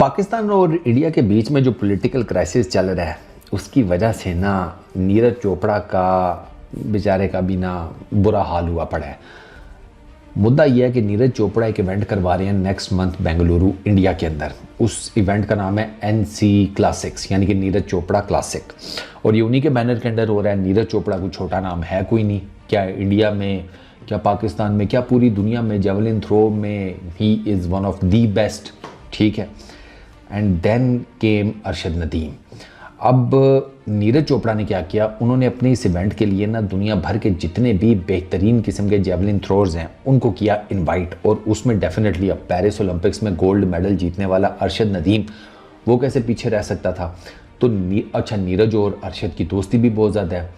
पाकिस्तान और इंडिया के बीच में जो पॉलिटिकल क्राइसिस चल रहा है उसकी वजह से ना नीरज चोपड़ा का बेचारे का भी ना बुरा हाल हुआ पड़ा है। मुद्दा यह है कि नीरज चोपड़ा एक इवेंट करवा रहे हैं नेक्स्ट मंथ बेंगलुरु इंडिया के अंदर। उस इवेंट का नाम है NC क्लासिक्स यानी कि नीरज चोपड़ा क्लासिक, और ये उन्हीं के बैनर के अंदर हो रहा है। नीरज चोपड़ा कोई छोटा नाम है कोई नहीं, क्या इंडिया में, क्या पाकिस्तान में, क्या पूरी दुनिया में जेवलिन थ्रो में ही is one of the best, ठीक है। And then came Arshad Nadeem. अब नीरज चोपड़ा ने क्या किया, उन्होंने अपने इस इवेंट के लिए ना दुनिया भर के जितने भी बेहतरीन किस्म के जेवलिन थ्रोर्स हैं उनको किया इनवाइट, और उसमें डेफिनेटली अब पेरिस ओलंपिक्स में गोल्ड मेडल जीतने वाला अरशद नदीम, वो कैसे पीछे रह सकता था। तो अच्छा, नीरज और अरशद की दोस्ती भी बहुत ज़्यादा है,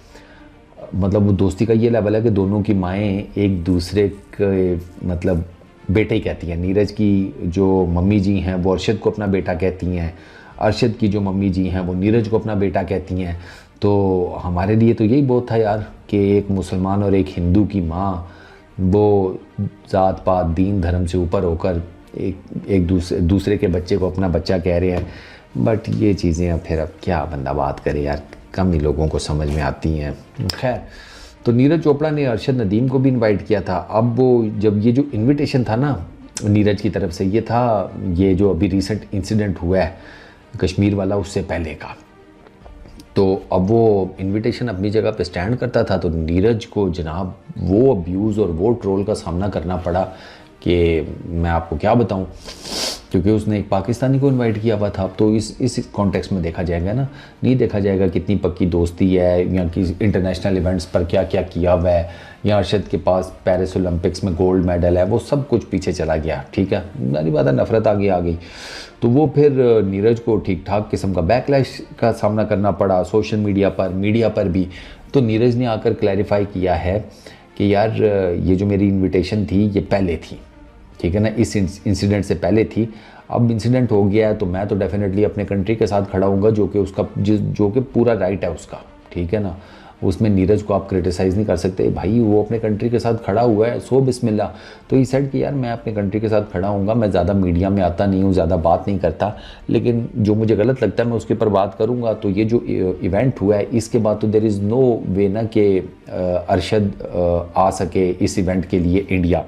मतलब वो दोस्ती का ये लेवल है कि दोनों की माएँ एक दूसरे के मतलब बेटे ही कहती हैं। नीरज की जो मम्मी जी हैं वो अरशद को अपना बेटा कहती हैं, अरशद की जो मम्मी जी हैं वो नीरज को अपना बेटा कहती हैं। तो हमारे लिए तो यही बहुत था यार कि एक मुसलमान और एक हिंदू की माँ वो ज़ात पात दीन धर्म से ऊपर होकर एक दूसरे के बच्चे को अपना बच्चा कह रहे हैं। बट ये चीज़ें अब फिर अब क्या बंदा बात करे यार, कम ही लोगों को समझ में आती हैं। खैर, तो नीरज चोपड़ा ने अरशद नदीम को भी इनवाइट किया था। अब वो जब ये जो इनविटेशन था ना नीरज की तरफ से, ये था ये जो अभी रिसेंट इंसिडेंट हुआ है कश्मीर वाला, उससे पहले का। तो अब वो इनविटेशन अपनी जगह पे स्टैंड करता था, तो नीरज को जनाब वो अब्यूज़ और वो ट्रोल का सामना करना पड़ा कि मैं आपको क्या बताऊं, क्योंकि उसने एक पाकिस्तानी को इनवाइट किया हुआ था। तो इस कॉन्टेक्स्ट में देखा जाएगा ना, नहीं देखा जाएगा कितनी पक्की दोस्ती है या कि इंटरनेशनल इवेंट्स पर क्या क्या किया हुआ है, या अरशद के पास पेरिस ओलंपिक्स में गोल्ड मेडल है, वो सब कुछ पीछे चला गया, ठीक है। सारी बात है, नफरत आ गई। तो वो फिर नीरज को ठीक ठाक किस्म का बैकलैश का सामना करना पड़ा सोशल मीडिया पर भी। तो नीरज ने आकर क्लैरिफाई किया है कि यार ये जो मेरी इन्विटेशन थी ये पहले थी, ठीक है ना, इस इंसिडेंट से पहले थी। अब इंसिडेंट हो गया है तो मैं तो डेफिनेटली अपने कंट्री के साथ खड़ा हूँगा, जो कि पूरा राइट है उसका, ठीक है ना। उसमें नीरज को आप क्रिटिसाइज़ नहीं कर सकते भाई, वो अपने कंट्री के साथ खड़ा हुआ है, सो बिस्मिल्लाह। तो ये सेड कि यार मैं अपने कंट्री के साथ खड़ा हूँगा, मैं ज़्यादा मीडिया में आता नहीं हूँ, ज़्यादा बात नहीं करता, लेकिन जो मुझे गलत लगता है मैं उसके ऊपर बात करूँगा। तो ये जो इवेंट हुआ है इसके बाद तो देयर इज़ नो वे ना कि अरशद आ सके इस इवेंट के लिए इंडिया।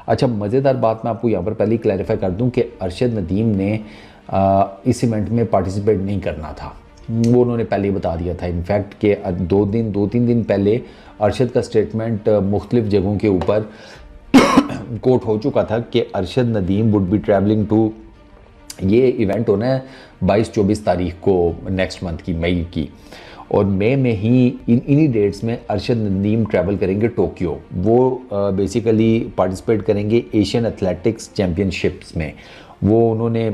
अच्छा, मज़ेदार बात मैं आपको यहाँ पर पहले ही क्लैरिफाई कर दूँ कि अरशद नदीम ने इस इवेंट में पार्टिसिपेट नहीं करना था, वो उन्होंने पहले ही बता दिया था। इनफैक्ट कि 2-3 दिन पहले अरशद का स्टेटमेंट मुख्तलिफ जगहों के ऊपर कोट हो चुका था कि Arshad Nadeem would be travelling to, ये इवेंट होना है 22-24 तारीख को नेक्स्ट मंथ की, मई की, और मई में ही इन्हीं डेट्स में अरशद नदीम ट्रैवल करेंगे टोक्यो। वो बेसिकली पार्टिसिपेट करेंगे एशियन एथलेटिक्स चैम्पियनशिप्स में। वो उन्होंने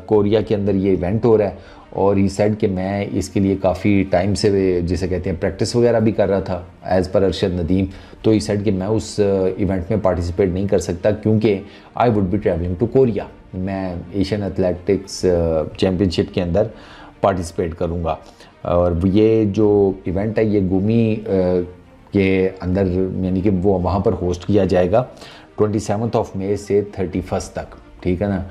कोरिया के अंदर ये इवेंट हो रहा है, और ही सेड कि मैं इसके लिए काफ़ी टाइम से जिसे कहते हैं प्रैक्टिस वगैरह भी कर रहा था एज़ पर अरशद नदीम। तो ही सेड कि मैं उस इवेंट में पार्टिसिपेट नहीं कर सकता क्योंकि I would be travelling to Korea, मैं एशियन एथलेटिक्स चैम्पियनशिप के अंदर पार्टिसिपेट करूँगा। और ये जो इवेंट है ये गुमी के अंदर, यानी कि वो वहाँ पर होस्ट किया जाएगा 27 मई से 31 तक, ठीक है ना।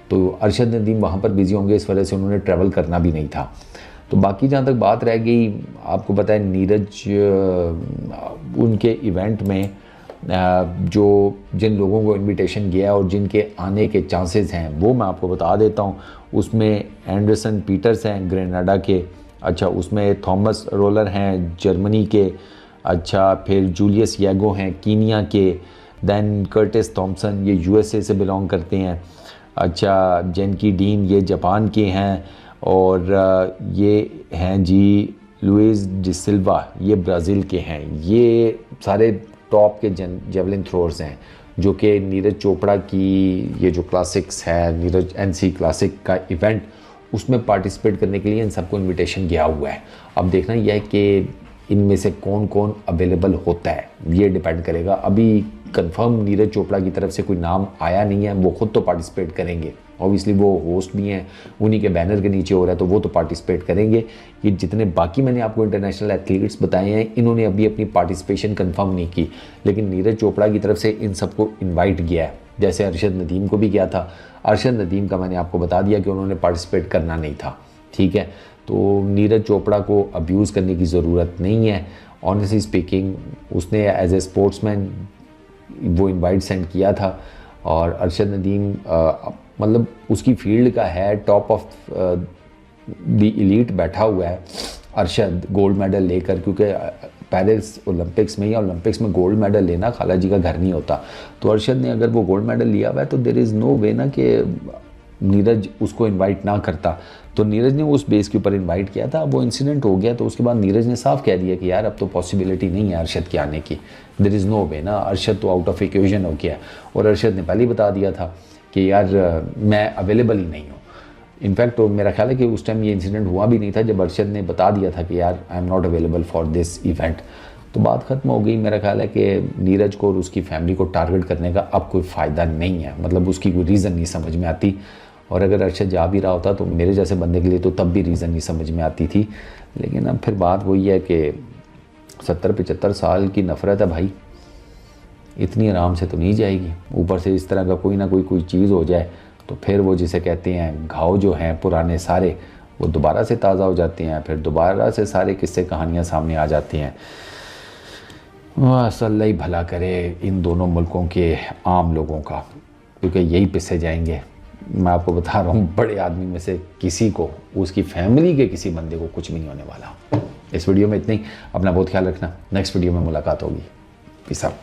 तो अरशद नदीम वहाँ पर बिज़ी होंगे, इस वजह से उन्होंने ट्रैवल करना भी नहीं था। तो बाकी जहाँ तक बात रह गई, आपको पता है नीरज उनके इवेंट में जो जिन लोगों को इनविटेशन गया और जिनके आने के चांसेस हैं वो मैं आपको बता देता हूँ। उसमें एंडरसन पीटर्स हैं ग्रेनाडा के, अच्छा उसमें थॉमस रोलर हैं जर्मनी के, अच्छा फिर जूलियस येगो हैं कीनिया के, दैन कर्टिस थॉमसन ये USA से बिलोंग करते हैं, अच्छा जेनकी डीन ये जापान के हैं, और ये हैं जी लुइस डिसिल्वा ये ब्राज़ील के हैं। ये सारे टॉप के जेवलिन थ्रोअर्स हैं जो कि नीरज चोपड़ा की ये जो क्लासिक्स है, नीरज NC क्लासिक का इवेंट, उसमें पार्टिसिपेट करने के लिए इन सबको इनविटेशन गया हुआ है। अब देखना यह है कि इनमें से कौन कौन अवेलेबल होता है, ये डिपेंड करेगा। अभी कंफर्म नीरज चोपड़ा की तरफ से कोई नाम आया नहीं है, वो खुद तो पार्टिसिपेट करेंगे, ऑब्वियसली वो होस्ट भी हैं, उन्हीं के बैनर के नीचे हो रहा है तो वो तो पार्टिसिपेट करेंगे। ये जितने बाकी मैंने आपको इंटरनेशनल एथलीट्स बताए हैं इन्होंने अभी अपनी पार्टिसिपेशन कंफर्म नहीं की, लेकिन नीरज चोपड़ा की तरफ से इन सबको इन्वाइट किया है। जैसे अरशद नदीम को भी गया था, अरशद नदीम का मैंने आपको बता दिया कि उन्होंने पार्टिसिपेट करना नहीं था, ठीक है। तो नीरज चोपड़ा को अब्यूज़ करने की ज़रूरत नहीं है। ऑनेस्टली स्पीकिंग उसने एज ए स्पोर्ट्समैन वो इनवाइट सेंड किया था, और अरशद नदीम मतलब उसकी फील्ड का है, टॉप ऑफ द एलीट बैठा हुआ है अरशद, गोल्ड मेडल लेकर, क्योंकि पेरिस ओलंपिक्स में या ओलंपिक्स में गोल्ड मेडल लेना खाला जी का घर नहीं होता। तो अरशद ने अगर वो गोल्ड मेडल लिया हुआ है तो देयर इज़ नो वे ना कि नीरज उसको इनवाइट ना करता। तो नीरज ने उस बेस के ऊपर इनवाइट किया था, वो इंसिडेंट हो गया, तो उसके बाद नीरज ने साफ कह दिया कि यार अब तो पॉसिबिलिटी नहीं है अरशद के आने की, देयर इज़ नो वे ना, अरशद तो आउट ऑफ इक्वेशन हो गया। और अरशद ने पहले ही बता दिया था कि यार मैं अवेलेबल ही नहीं हूँ। इनफैक्ट तो मेरा ख्याल है कि उस टाइम ये इंसिडेंट हुआ भी नहीं था जब अरशद ने बता दिया था कि यार I am not available for this event. तो बात ख़त्म हो गई। मेरा ख्याल है कि नीरज को और उसकी फैमिली को टारगेट करने का अब कोई फ़ायदा नहीं है, मतलब उसकी कोई रीज़न नहीं समझ में आती। और अगर अरशद जा भी रहा होता तो मेरे जैसे बंदे के लिए तो तब भी रीज़न नहीं समझ में आती थी। लेकिन अब फिर बात वही है कि 70-75 साल की नफ़रत है भाई, इतनी आराम से तो नहीं जाएगी। ऊपर से इस तरह का कोई ना कोई चीज़ हो जाए तो फिर वो जिसे कहते हैं घाव जो हैं पुराने सारे वो दोबारा से ताज़ा हो जाते हैं, फिर दोबारा से सारे किस्से कहानियाँ सामने आ जाती हैं। बस अल्लाह ही भला करे इन दोनों मुल्कों के आम लोगों का, क्योंकि यही पिसे जाएंगे। मैं आपको बता रहा हूँ बड़े आदमी में से किसी को, उसकी फैमिली के किसी बंदे को कुछ भी नहीं होने वाला। इस वीडियो में इतना ही। अपना बहुत ख्याल रखना, नेक्स्ट वीडियो में मुलाकात होगी। Peace out.